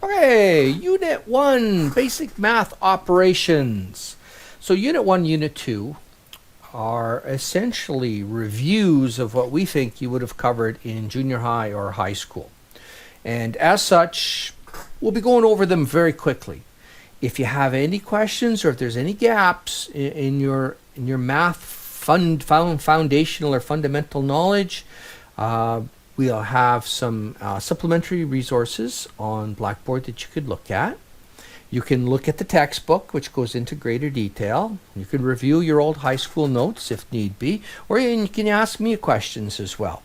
Okay, Unit 1, Basic Math Operations. So Unit 1, Unit 2 are essentially reviews of what we think you would have covered in junior high or high school. And as such, we'll be going over them very quickly. If you have any questions or if there's any gaps in your math foundational or fundamental knowledge, we'll have some supplementary resources on Blackboard that you could look at. You can look at the textbook, which goes into greater detail. You can review your old high school notes if need be, or you can ask me questions as well.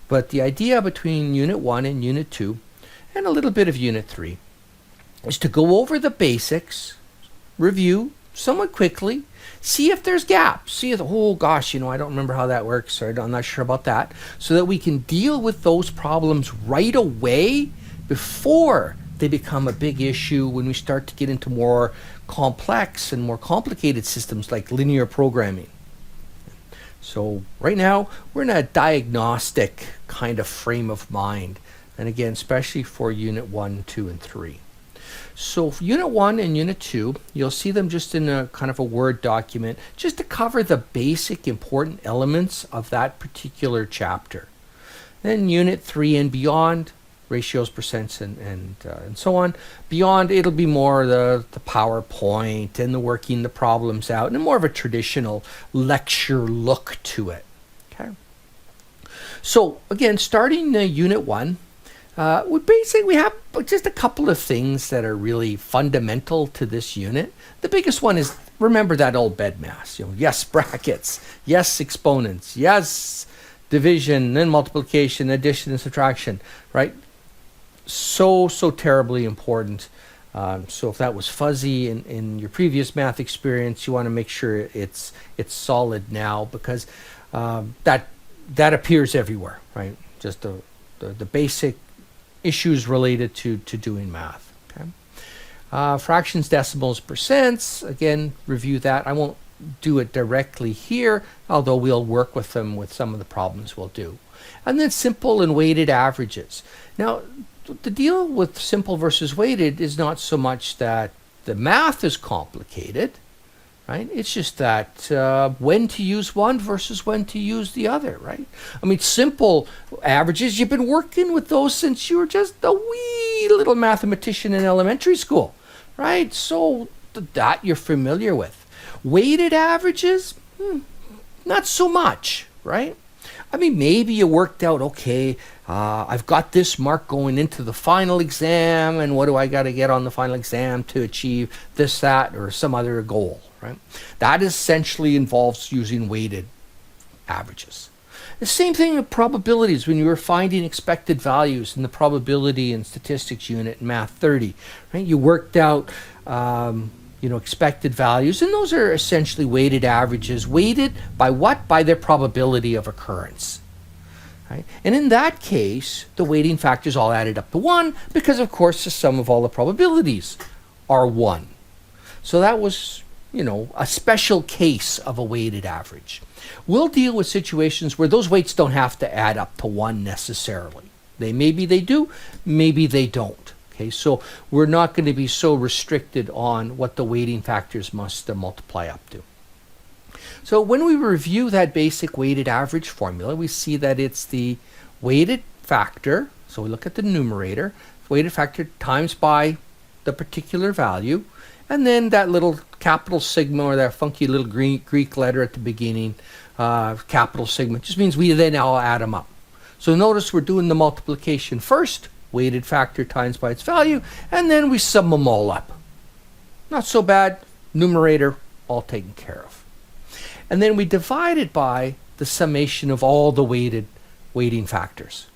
But the idea between Unit 1 and Unit 2, and a little bit of Unit 3, is to go over the basics, review somewhat quickly, see if there's gaps, see if, oh gosh, I don't remember how that works, or I'm not sure about that, so that we can deal with those problems right away before they become a big issue when we start to get into more complex and more complicated systems like linear programming. So right now, we're in a diagnostic kind of frame of mind, and again, especially for Unit 1, 2, and 3. So for Unit 1 and Unit 2, you'll see them just in a kind of a Word document, just to cover the basic important elements of that particular chapter. Then Unit 3 and beyond, ratios, percents, and so on. Beyond, it'll be more the PowerPoint and the working the problems out, and more of a traditional lecture look to it. Okay. So again, starting Unit 1, we have just a couple of things that are really fundamental to this unit. The biggest one is, remember that old bed mass. Yes, brackets. Yes, exponents. Yes, division, then multiplication, addition, and subtraction. Right? So terribly important. So if that was fuzzy in your previous math experience, you want to make sure it's solid now, because that appears everywhere. Right? Just the basic issues related to doing math. Okay? Fractions, decimals, percents, again, review that. I won't do it directly here, although we'll work with them with some of the problems we'll do. And then simple and weighted averages. Now, the deal with simple versus weighted is not so much that the math is complicated, right? It's just that when to use one versus when to use the other, right? I mean, simple averages, you've been working with those since you were just a wee little mathematician in elementary school, right? So that you're familiar with. Weighted averages, not so much, right? I mean, maybe you worked out, okay, I've got this mark going into the final exam, and what do I got to get on the final exam to achieve this, that, or some other goal, right? That essentially involves using weighted averages. The same thing with probabilities when you were finding expected values in the probability and statistics unit in Math 30, right? You worked out expected values, and those are essentially weighted averages. Weighted by what? By their probability of occurrence. Right? And in that case, the weighting factors all added up to 1, because of course the sum of all the probabilities are 1. So that was, a special case of a weighted average. We'll deal with situations where those weights don't have to add up to 1 necessarily. Maybe they do, maybe they don't. Okay, so we're not going to be so restricted on what the weighting factors must multiply up to. So when we review that basic weighted average formula, we see that it's the weighted factor. So we look at the numerator, weighted factor times by the particular value, and then that little capital sigma, or that funky little Greek letter at the beginning, capital sigma, just means we then all add them up. So notice we're doing the multiplication first, weighted factor times by its value, and then we sum them all up. Not so bad, numerator all taken care of. And then we divide it by the summation of all the weighting factors.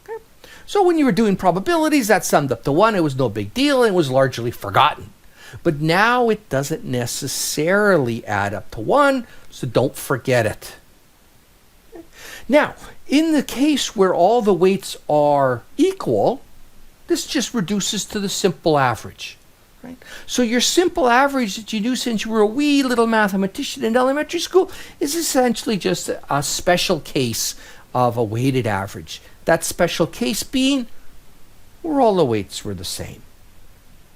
Okay? So when you were doing probabilities, that summed up to 1. It was no big deal, and it was largely forgotten. But now it doesn't necessarily add up to 1, so don't forget it. Okay? Now, in the case where all the weights are equal, this just reduces to the simple average. Right? So your simple average that you do since you were a wee little mathematician in elementary school is essentially just a special case of a weighted average. That special case being where all the weights were the same.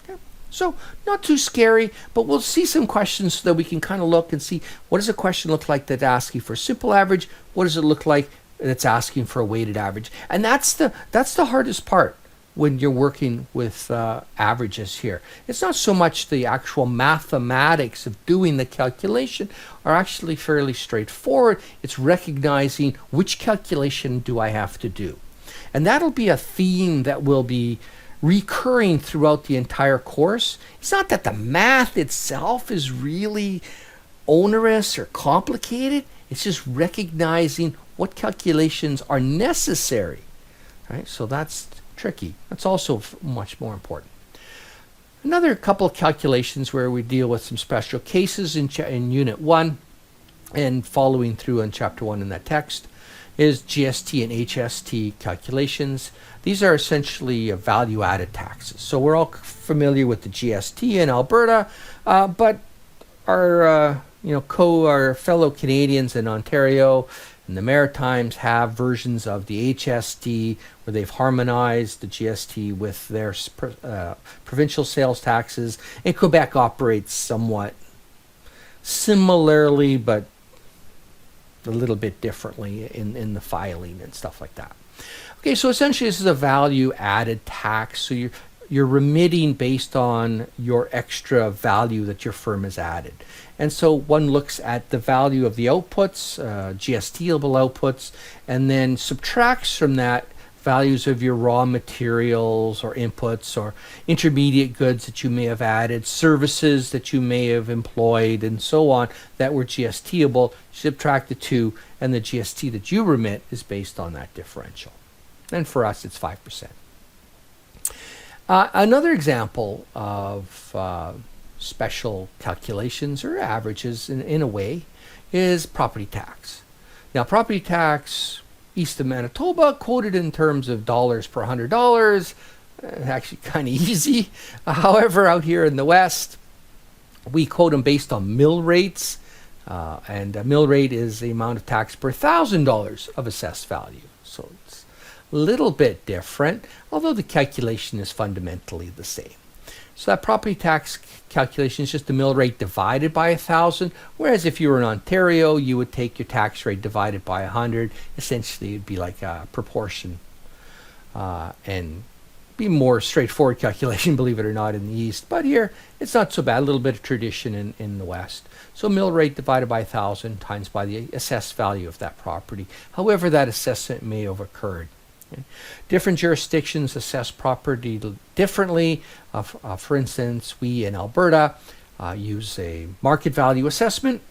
Okay. So not too scary, but we'll see some questions so that we can kind of look and see what does a question look like that's asking for a simple average, what does it look like that's asking for a weighted average. And that's the hardest part when you're working with averages here. It's not so much the actual mathematics of doing the calculation are actually fairly straightforward. It's recognizing which calculation do I have to do. And that'll be a theme that will be recurring throughout the entire course. It's not that the math itself is really onerous or complicated. It's just recognizing what calculations are necessary. Right? So that's tricky. That's also much more important. Another couple of calculations where we deal with some special cases in Unit 1 and following through in Chapter 1 in that text is GST and HST calculations. These are essentially value-added taxes. So we're all familiar with the GST in Alberta, but our our fellow Canadians in Ontario and the Maritimes have versions of the HST where they've harmonized the GST with their provincial sales taxes. And Quebec operates somewhat similarly, but a little bit differently in the filing and stuff like that. Okay, so essentially this is a value-added tax. So you're remitting based on your extra value that your firm has added. And so one looks at the value of the outputs, GST-able outputs, and then subtracts from that values of your raw materials or inputs or intermediate goods that you may have added, services that you may have employed, and so on that were GST-able. Subtract the two, and the GST that you remit is based on that differential. And for us, it's 5%. Another example of special calculations or averages in a way is property tax. Now, property tax east of Manitoba quoted in terms of dollars per $100, actually kind of easy. However, out here in the West, we quote them based on mill rates, and a mill rate is the amount of tax per $1,000 of assessed value. So it's a little bit different, although the calculation is fundamentally the same. So that property tax calculation is just the mill rate divided by 1,000, whereas if you were in Ontario, you would take your tax rate divided by 100. Essentially, it'd be like a proportion and be more straightforward calculation, believe it or not, in the East. But here, it's not so bad, a little bit of tradition in the West. So mill rate divided by 1,000 times by the assessed value of that property, however that assessment may have occurred. Okay. Different jurisdictions assess property differently. For instance, we in Alberta use a market value assessment,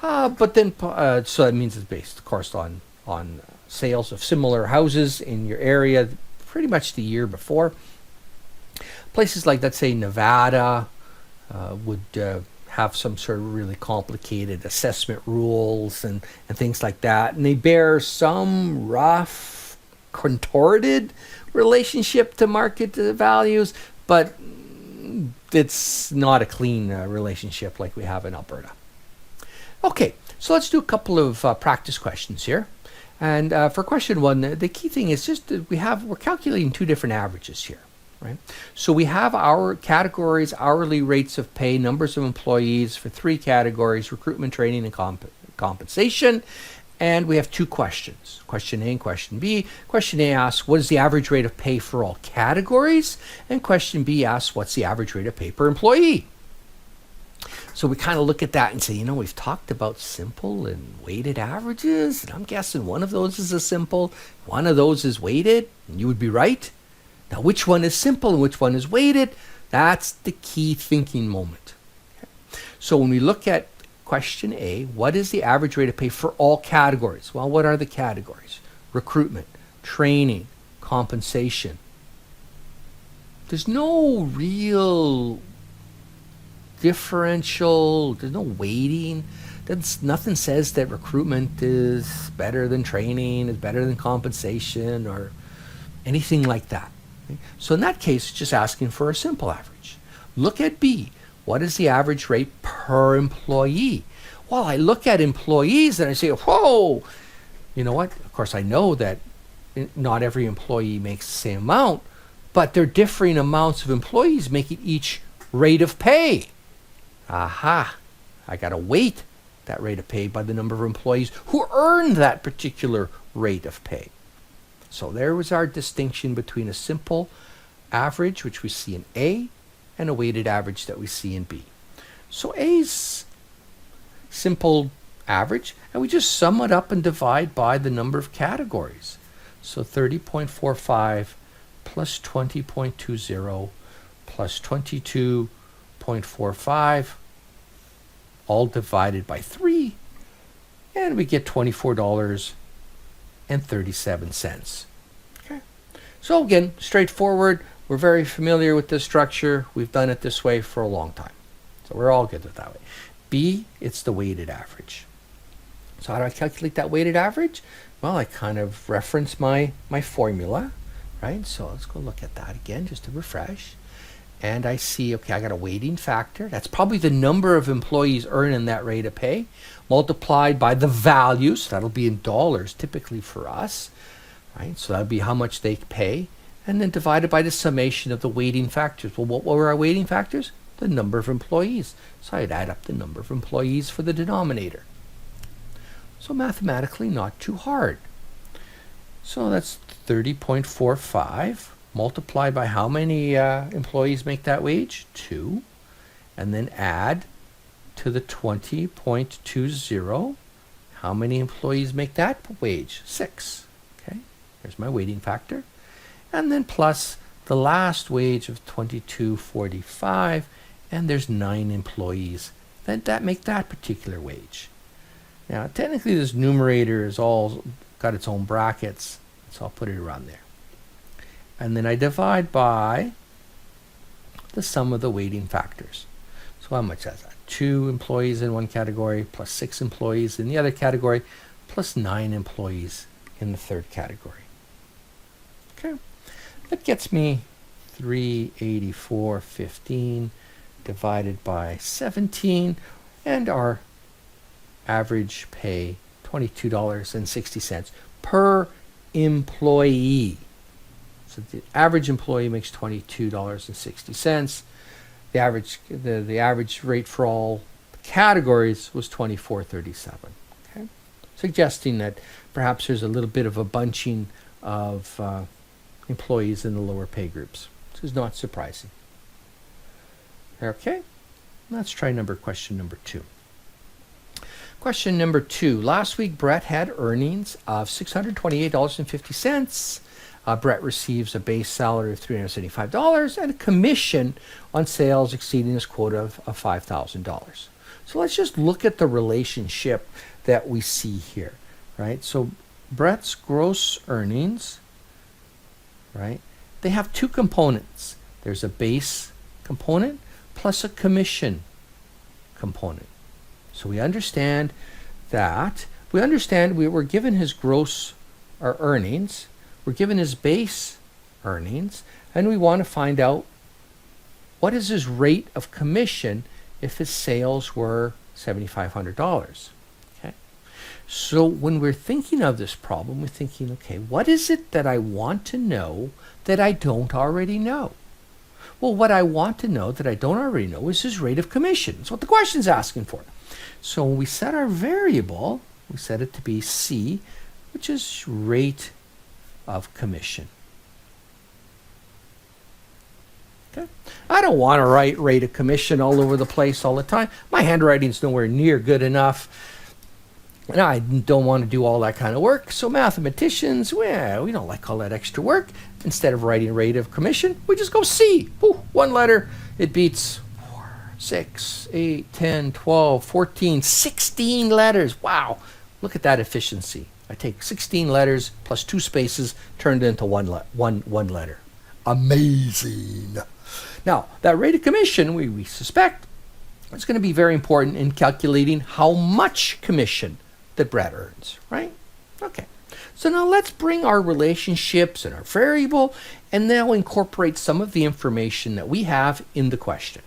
but then so that means it's based, of course, on sales of similar houses in your area pretty much the year before. Places like, let's say, Nevada would have some sort of really complicated assessment rules and things like that, and they bear some rough contorted relationship to market values, but it's not a clean relationship like we have in Alberta. Okay, so let's do a couple of practice questions here. And for question 1, the key thing is just that we're calculating two different averages here, right? So we have our categories, hourly rates of pay, numbers of employees for 3 categories: recruitment, training, and compensation. And we have 2 questions, question A and question B. Question A asks, what is the average rate of pay for all categories? And question B asks, what's the average rate of pay per employee? So we kind of look at that and say, we've talked about simple and weighted averages, and I'm guessing one of those is a simple, one of those is weighted, and you would be right. Now, which one is simple and which one is weighted? That's the key thinking moment. Okay. So when we look at question A, what is the average rate of pay for all categories? Well, what are the categories? Recruitment, training, compensation. There's no real differential, there's no weighting. Nothing says that recruitment is better than training, is better than compensation, or anything like that. Okay? So in that case, it's just asking for a simple average. Look at B. What is the average rate per employee? Well, I look at employees and I say, whoa, you know what? Of course, I know that not every employee makes the same amount, but they're differing amounts of employees making each rate of pay. Aha, I got to weight that rate of pay by the number of employees who earned that particular rate of pay. So there was our distinction between a simple average, which we see in A, and a weighted average that we see in B. So A's simple average, and we just sum it up and divide by the number of categories. So 30.45 plus 20.20 plus 22.45, all divided by 3, and we get $24.37. Okay. So again, straightforward. We're very familiar with this structure. We've done it this way for a long time. So we're all good with that way. B, it's the weighted average. So how do I calculate that weighted average? Well, I kind of reference my formula, right? So let's go look at that again just to refresh. And I see, okay, I got a weighting factor. That's probably the number of employees earning that rate of pay, multiplied by the value. So that'll be in dollars typically for us, right? So that'll be how much they pay. And then divided by the summation of the weighting factors. Well, what were our weighting factors? The number of employees. So I'd add up the number of employees for the denominator. So mathematically not too hard. So that's 30.45 multiplied by how many employees make that wage? 2. And then add to the 20.20. How many employees make that wage? 6. Okay, there's my weighting factor. And then plus the last wage of $22.45, and there's 9 employees that make that particular wage. Now, technically, this numerator is all got its own brackets, so I'll put it around there. And then I divide by the sum of the weighting factors. So how much is that? 2 employees in one category, plus 6 employees in the other category, plus 9 employees in the third category. Okay. That gets me 384.15 divided by 17, and our average pay $22.60 per employee. So the average employee makes $22.60. The average rate for all categories was $24.37. Okay, suggesting that perhaps there's a little bit of a bunching of employees in the lower pay groups. This is not surprising. Okay, let's try question number 2. Question number 2. Last week, Brett had earnings of $628.50. Brett receives a base salary of $375 and a commission on sales exceeding his quota of $5,000. So let's just look at the relationship that we see here, right? So Brett's gross earnings, right? They have 2 components. There's a base component plus a commission component. So we understand that. We understand we were given his gross earnings, we're given his base earnings, and we want to find out what is his rate of commission if his sales were $7,500. Okay. So when we're thinking of this problem, we're thinking, okay, what is it that I want to know that I don't already know? Well, what I want to know that I don't already know is his rate of commission. That's what the question's asking for. So when we set our variable, we set it to be C, which is rate of commission. Okay. I don't want to write rate of commission all over the place all the time. My handwriting's nowhere near good enough. And I don't want to do all that kind of work. So mathematicians, well, we don't like all that extra work. Instead of writing rate of commission, we just go C. Ooh, 1 letter. It beats 4, 6, 8, 10, 12, 14, 16 letters. Wow. Look at that efficiency. I take 16 letters plus 2 spaces turned into one letter. Amazing. Now, that rate of commission, we suspect, is going to be very important in calculating how much commission that Brett earns, right? Okay. So now let's bring our relationships and our variable and now incorporate some of the information that we have in the question.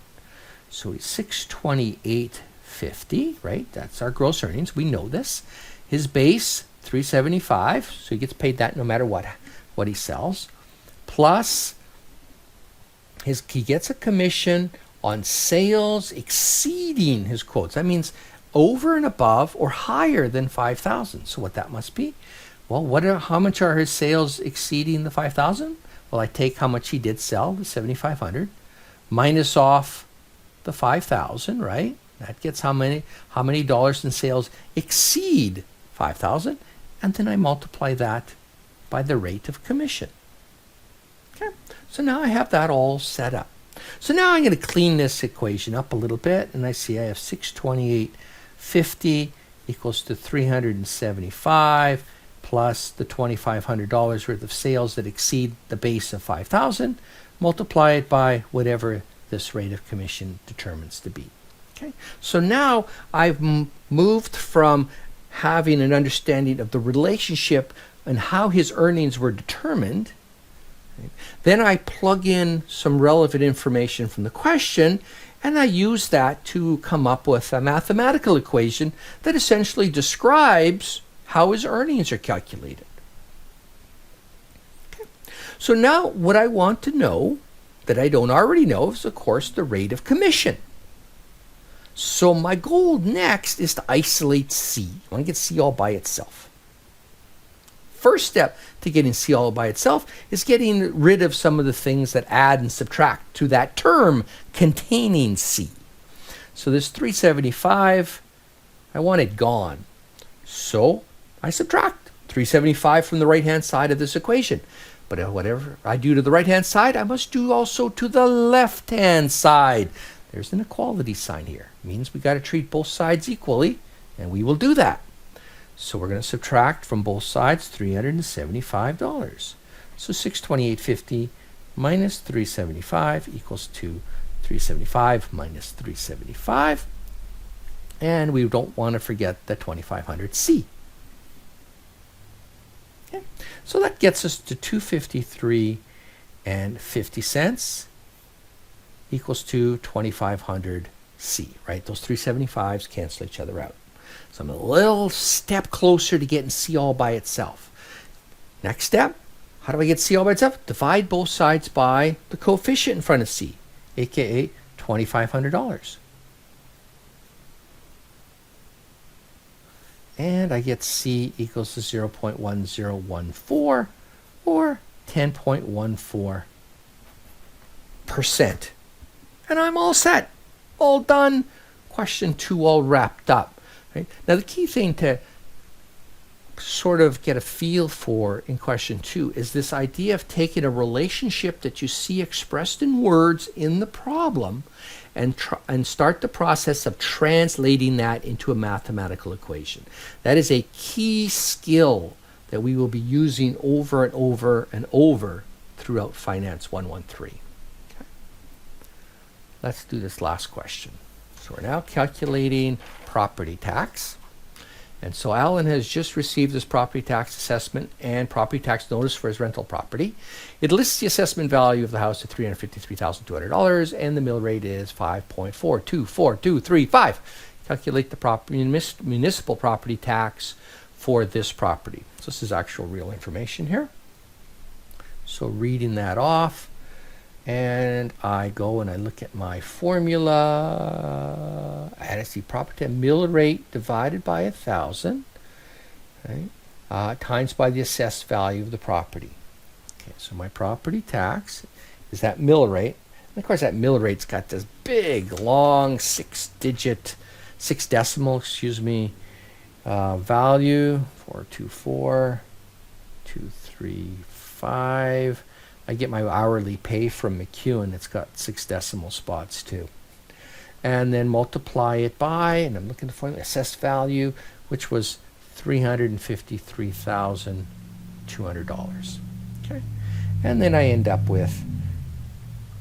So it's $628.50, right? That's our gross earnings. We know this. His base, $375, so he gets paid that no matter what he sells, plus he gets a commission on sales exceeding his quotes. That means over and above or higher than 5,000. So what that must be? Well, how much are his sales exceeding the 5,000? Well, I take how much he did sell, the 7,500, minus off the 5,000, right? That gets how many dollars in sales exceed 5,000, and then I multiply that by the rate of commission. Okay, so now I have that all set up. So now I'm going to clean this equation up a little bit, and I see I have 628.50 equals to 375 plus the $2,500 worth of sales that exceed the base of 5,000, multiply it by whatever this rate of commission determines to be. Okay, so now I've moved from having an understanding of the relationship and how his earnings were determined. Then I plug in some relevant information from the question, and I use that to come up with a mathematical equation that essentially describes how his earnings are calculated. Okay. So now what I want to know that I don't already know is, of course, the rate of commission. So my goal next is to isolate C. I want to get C all by itself. First step to getting C all by itself is getting rid of some of the things that add and subtract to that term containing C. So this 375, I want it gone. So I subtract 375 from the right-hand side of this equation. But whatever I do to the right-hand side, I must do also to the left-hand side. There's an equality sign here. It means we got to treat both sides equally, and we will do that. So we're going to subtract from both sides $375. So 628.50 minus 375 equals to 375 minus 375. And we don't want to forget the 2,500C. Okay. So that gets us to 253.50 equals to 2,500C, right? Those 375s cancel each other out. So I'm a little step closer to getting C all by itself. Next step, how do I get C all by itself? Divide both sides by the coefficient in front of C, aka $2,500. And I get C equals to 0.1014 or 10.14%. And I'm all set, all done. Question 2 all wrapped up. Right? Now the key thing to sort of get a feel for in question 2 is this idea of taking a relationship that you see expressed in words in the problem and start the process of translating that into a mathematical equation. That is a key skill that we will be using over and over and over throughout Finance 113. Okay. Let's do this last question. So we're now calculating property tax. And so Alan has just received his property tax assessment and property tax notice for his rental property. It lists the assessment value of the house at $353,200 and the mill rate is 5.424235. Calculate the municipal property tax for this property. So this is actual real information here. So reading that off, and I go and I look at my formula, and I see property mill rate divided by 1,000, right, times by the assessed value of the property. Okay, so my property tax is that mill rate. And of course, that mill rate's got this big, long, six decimal, value, 424,235. I get my hourly pay from McEwen. It's got 6 decimal spots too. And then multiply it by, and I'm looking for the assessed value, which was $353,200. Okay. And then I end up with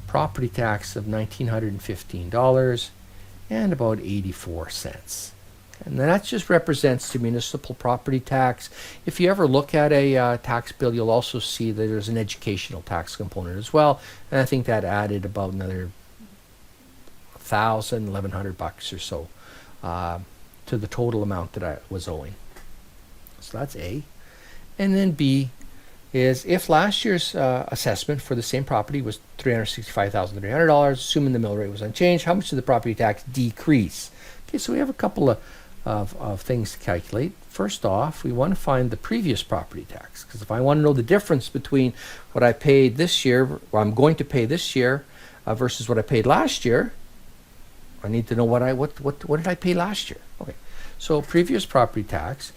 property tax of $1,915 and about 84 cents. And that just represents the municipal property tax. If you ever look at a tax bill, you'll also see that there's an educational tax component as well. And I think that added about another $1,000, $1,100 or so to the total amount that I was owing. So that's A. And then B, is if last year's assessment for the same property was $365,300, assuming the mill rate was unchanged, how much did the property tax decrease? Okay, so we have a couple of things to calculate. First off, we want to find the previous property tax, because if I want to know the difference between what I paid this year, or I'm going to pay this year, versus what I paid last year, I need to know what did I pay last year. Okay, so previous property tax.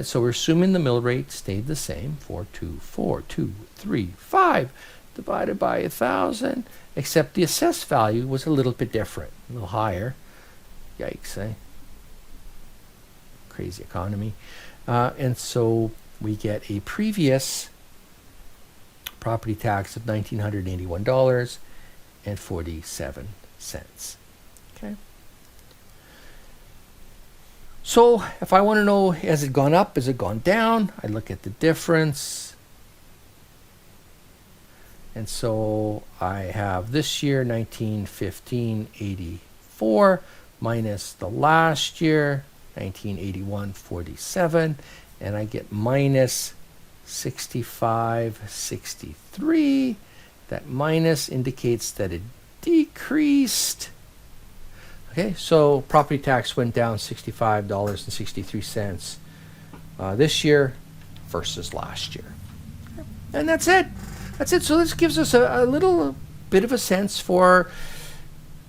So we're assuming the mill rate stayed the same, 424,235 divided by 1,000, except the assessed value was a little bit different, a little higher. Yikes, eh? Crazy economy. And so we get a previous property tax of $1,981.47. Okay. So if I want to know, has it gone up, has it gone down, I look at the difference. And so I have this year 1915.84 minus the last year 1981.47, and I get minus 65.63. That minus indicates that it decreased. Okay, so property tax went down $65.63 this year versus last year. And that's it. That's it. So this gives us a little bit of a sense for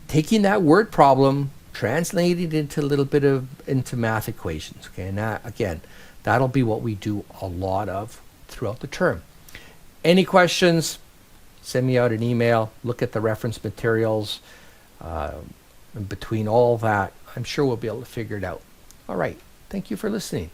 taking that word problem, translating it into a little bit into math equations. Okay, and that, again, that'll be what we do a lot of throughout the term. Any questions? Send me out an email. Look at the reference materials. And between all that, I'm sure we'll be able to figure it out. All right. Thank you for listening.